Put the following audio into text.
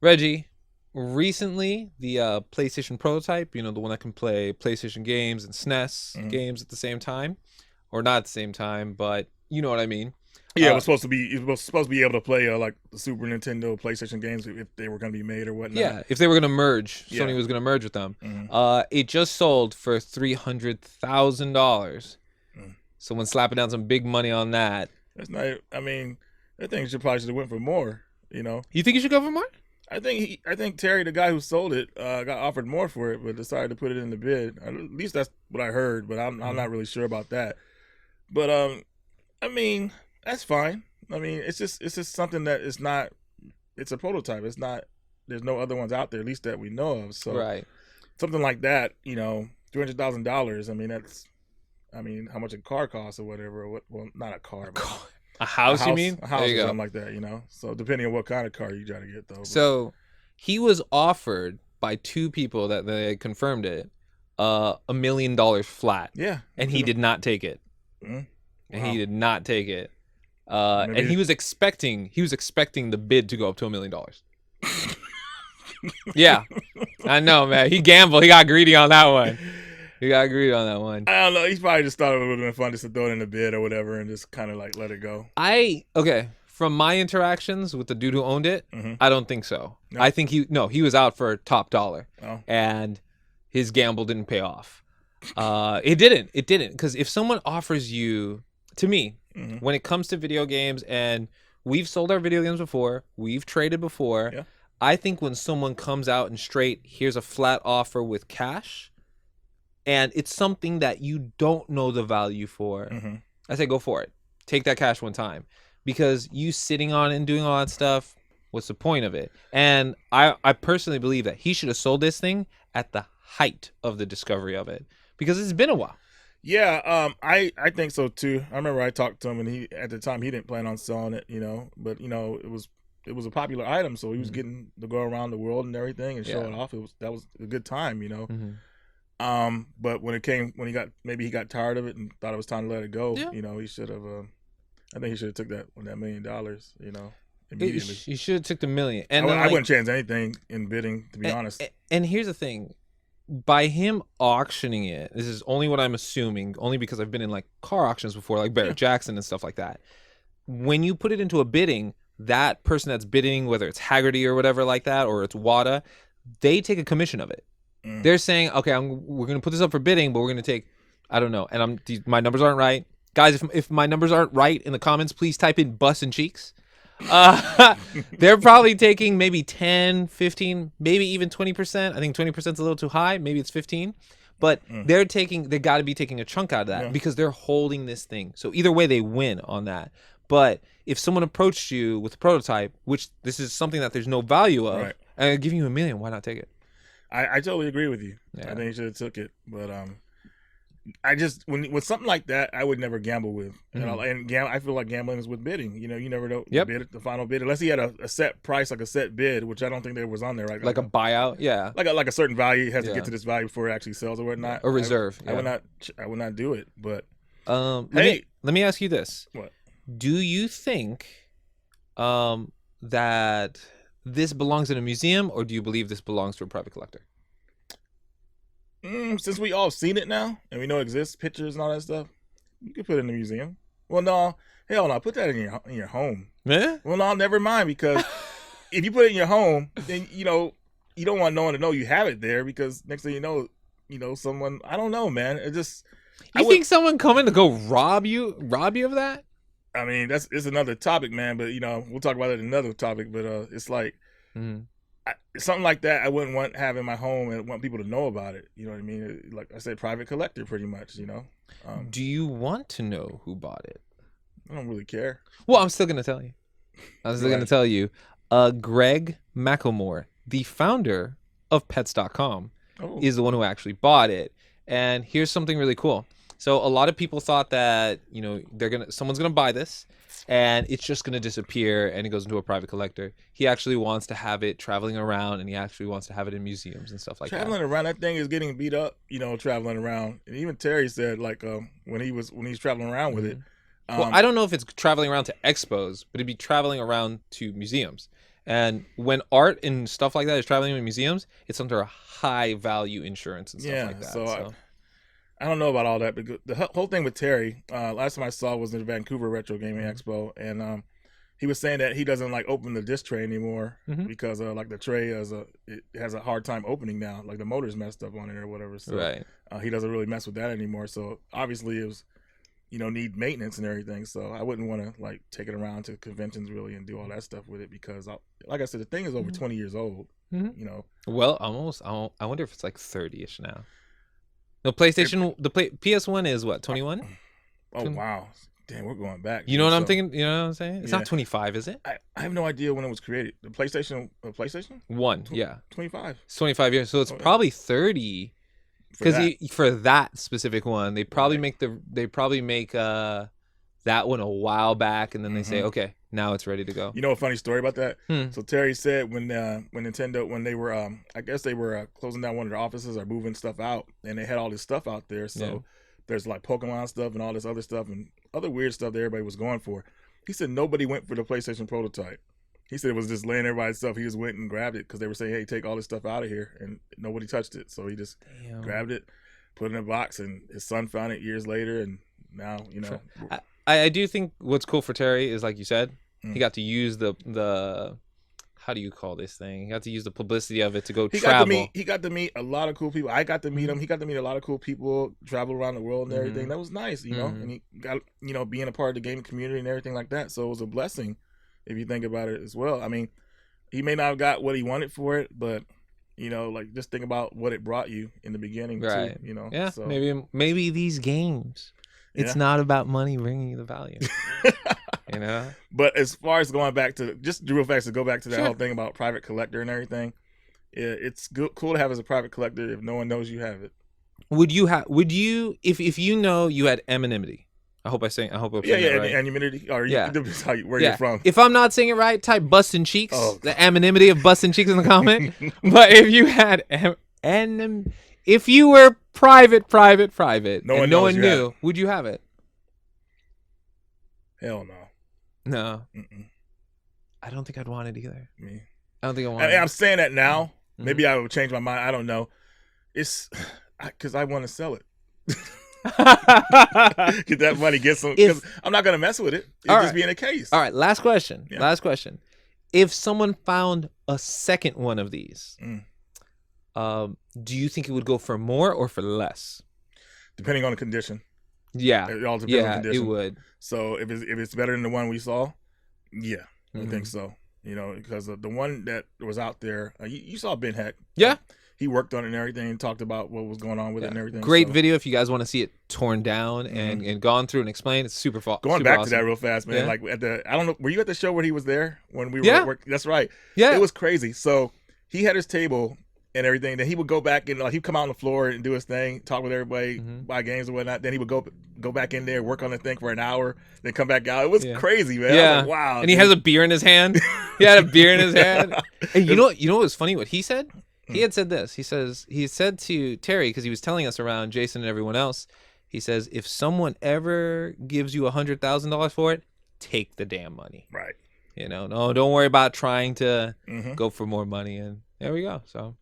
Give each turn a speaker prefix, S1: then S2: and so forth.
S1: Reggie, recently the PlayStation prototype, the one that can play PlayStation games and SNES
S2: Mhm.
S1: games at the same time, or not at the same time, but you know what I mean.
S2: Yeah,
S1: Uh,
S2: it was supposed to be able to play like the Super Nintendo, PlayStation games if they were going to be made or whatnot.
S1: yeah, if they were gonna merge,
S2: Yeah.
S1: Sony was gonna merge with them.
S2: Hmm.
S1: It just sold for $300,000.
S2: Mm.
S1: Someone slapping down some big money on that.
S2: That's not. I mean, that thing should have went for more. You know,
S1: You think you should go for more?
S2: I think Terry, the guy who sold it, got offered more for it, but decided to put it in the bid. At least that's what I heard, but I'm
S1: Mhm.
S2: not really sure about that. But I mean, that's fine. I mean, it's just something that is not. It's a prototype. It's not. There's no other ones out there, at least that we know of. So
S1: Right.
S2: something like that, $300,000. I mean, that's. I mean, how much a car costs or whatever. Or what? Well, not a car, but
S1: A house, you mean?
S2: a
S1: There
S2: house
S1: you
S2: or
S1: go.
S2: something like that. So depending on what kind of car you try to get, though. But
S1: So he was offered by two people that they confirmed it, $1 million flat,
S2: yeah,
S1: and he did not take it.
S2: mm,
S1: And he
S2: wow.
S1: did not take it. And
S2: Maybe.
S1: he was expecting the bid to go up to $1 million. Yeah, I know, man. He gambled. He got greedy on that one. He got greedy on that one.
S2: I don't know. He probably just thought it would have been fun just to throw it in the bid or whatever and just kind of like let it go.
S1: Okay. From my interactions with the dude who owned it,
S2: Mm-hmm.
S1: I don't think so.
S2: No.
S1: I think he was out for top dollar,
S2: Oh.
S1: and his gamble didn't pay off. It didn't, because if someone offers you, to me,
S2: Mm-hmm.
S1: when it comes to video games, and we've sold our video games before, we've traded before.
S2: Yeah.
S1: I think when someone comes out and straight, here's a flat offer with cash, and it's something that you don't know the value for,
S2: Mm-hmm.
S1: I say go for it. Take that cash one time, because you sitting on it and doing all that stuff, what's the point of it? And I personally believe that he should have sold this thing at the height of the discovery of it, because it's been a while.
S2: Yeah, I think so too. I remember I talked to him, and he at the time he didn't plan on selling it, but it was a popular item, so he was
S1: Mhm.
S2: getting to go around the world and everything and show
S1: Yeah.
S2: it off. That was a good time.
S1: Hmm.
S2: But when he got tired of it and thought it was time to let it go,
S1: Yeah.
S2: he should have. I think he should have took that $1 million, immediately.
S1: He should have took the million.
S2: I,
S1: And then,
S2: I
S1: like,
S2: wouldn't change anything in bidding, to be honest.
S1: and here's the thing. By him auctioning it, this is only what I'm assuming, only because I've been in like car auctions before, like
S2: Yeah.
S1: Barrett Jackson and stuff like that. When you put it into a bidding, that person that's bidding, whether it's Haggerty or whatever like that, or it's WADA, they take a commission of it.
S2: Mm.
S1: They're saying, okay, we're going to put this up for bidding, but we're going to take, I don't know, and my numbers aren't right. Guys, if my numbers aren't right in the comments, please type in bus and cheeks. They're probably taking maybe 10, 15, maybe even 20%. I think 20% is a little too high. Maybe it's 15. But
S2: Mm.
S1: they got to be taking a chunk out of that,
S2: Yeah.
S1: because they're holding this thing. So either way, they win on that. But if someone approached you with a prototype, which this is something that there's no value of,
S2: Right.
S1: and giving you $1 million, why not take it?
S2: I totally agree with you.
S1: Yeah.
S2: I think he should have took it, but I just when with something like that, I would never gamble with. I feel like gambling is with bidding. You never know
S1: Yep.
S2: the final bid, unless he had a set price, like a set bid, which I don't think there was on there. Right,
S1: Like a buyout, yeah.
S2: like a certain value. It has to
S1: Yeah.
S2: get to this value before it actually sells or whatnot.
S1: A reserve.
S2: I would not. I would not do it. But
S1: Let me ask you this.
S2: what?
S1: Do you think that this belongs in a museum, or do you believe this belongs to a private collector?
S2: Since we all seen it now and we know it exists, pictures and all that stuff, you could put it in the museum. Well, no, hell no, put that in your home.
S1: Yeah.
S2: Well, no, never mind, because if you put it in your home, then you don't want no one to know you have it there, because next thing you know someone, I don't know, man. It just
S1: You think someone coming to go rob you of that?
S2: I mean, it's another topic, man. But we'll talk about it in another topic. But it's like something like that I wouldn't want to have in my home and want people to know about it. You know what I mean? Like I said, private collector, pretty much.
S1: Do you want to know who bought it?
S2: I don't really care.
S1: Well, I'm still gonna tell you. I'm still gonna
S2: Right.
S1: tell you. Greg McElmore, the founder of Pets.com,
S2: Oh,
S1: is the one who actually bought it. And here's something really cool. So a lot of people thought that someone's gonna buy this, and it's just gonna disappear, and it goes into a private collector. He actually wants to have it traveling around, and he actually wants to have it in museums and stuff like
S2: traveling around, that thing is getting beat up. Traveling around, and even Terry said like when he's traveling around with it.
S1: that. Well, I don't know if it's traveling around to expos, but it'd be traveling around to museums. And when art and stuff like that is traveling in museums, it's under a high value insurance and stuff like that.
S2: So I don't know about all that, but the whole thing with Terry, last time I saw was in the Vancouver Retro Gaming Expo, and he was saying that he doesn't like open the disc tray anymore because like the tray it has a hard time opening now, like the motor's messed up on it or whatever. So he doesn't really mess with that anymore. So obviously it was, need maintenance and everything. So I wouldn't want to like take it around to conventions really and do all that stuff with it because, like I said, the thing is over 20 years old.
S1: Well, almost. I wonder if it's like 30ish now. The PlayStation, PS1 is what, 21?
S2: Oh wow, damn, we're going back.
S1: You know what I'm thinking? You know what I'm saying? It's not 25, is it?
S2: I have no idea when it was created. The PlayStation
S1: 1, yeah,
S2: 25.
S1: It's 25 years, so it's probably 30. Because for that specific one, they probably make that one a while back, and then they say, okay, now it's ready to go.
S2: You know a funny story about that? So Terry said when Nintendo, when they were, I guess they were closing down one of their offices or moving stuff out, and they had all this stuff out there. So there's like Pokemon stuff and all this other stuff and other weird stuff that everybody was going for. He said nobody went for the PlayStation prototype. He said it was just laying there by itself. He just went and grabbed it because they were saying, hey, take all this stuff out of here. And nobody touched it. So he just grabbed it, put it in a box, and his son found it years later. And now,
S1: I do think what's cool for Terry is, like you said, he got to use the how do you call this thing? He got to use the publicity of it to go travel.
S2: He got to meet a lot of cool people. I got to meet him. He got to meet a lot of cool people, travel around the world and everything. That was nice, And he got, being a part of the gaming community and everything like that. So it was a blessing if you think about it as well. I mean, he may not have got what he wanted for it, but like just think about what it brought you in the beginning, too.
S1: Yeah.
S2: So
S1: maybe these games, it's not about money bringing you the value.
S2: But as far as going back to just real fast to go back to that whole thing about private collector and everything, it's cool to have as a private collector if no one knows you have it.
S1: Would you if you know you had anonymity? I hope I'm saying that right.
S2: Anonymity, or where you're from.
S1: If I'm not saying it right, type busting cheeks. The anonymity of busting cheeks in the comment. But if you had if you were private, no one knew, would you have it?
S2: Hell no.
S1: No. I don't think I'd want it either. Me. I don't think I want it.
S2: I'm saying that now. Maybe I would change my mind. I don't know. It's because I want to sell it. Get that money, get some. Because I'm not going to mess with it. It's just being a case.
S1: All right, last question. Yeah. Last question. If someone found a second one of these, do you think it would go for more or for less?
S2: Depending on the condition.
S1: Yeah.
S2: It all depends on the condition.
S1: It would.
S2: So if it's better than the one we saw, I think so. Because the one that was out there, you saw Ben Heck.
S1: Yeah.
S2: He worked on it and everything and talked about what was going on with it and everything.
S1: Great video if you guys want to see it torn down and gone through and explained. It's super fun.
S2: Going back to that real fast, man. Like I don't know, were you at the show where he was there when we were at work? That's right. Yeah. It was crazy. So he had his table and everything. Then he would go back and he'd come out on the floor and do his thing, talk with everybody, buy games and whatnot. Then he would go back in there, work on the thing for an hour, then come back out. It was crazy, man.
S1: Yeah.
S2: I was like, wow.
S1: And he has a beer in his hand. He had a beer in his hand. And you know what was funny? What he said? He had said this. He said to Terry, because he was telling us around Jason and everyone else, he says, if someone ever gives you $100,000 for it, take the damn money.
S2: Right.
S1: No, don't worry about trying to go for more money. And there we go. So.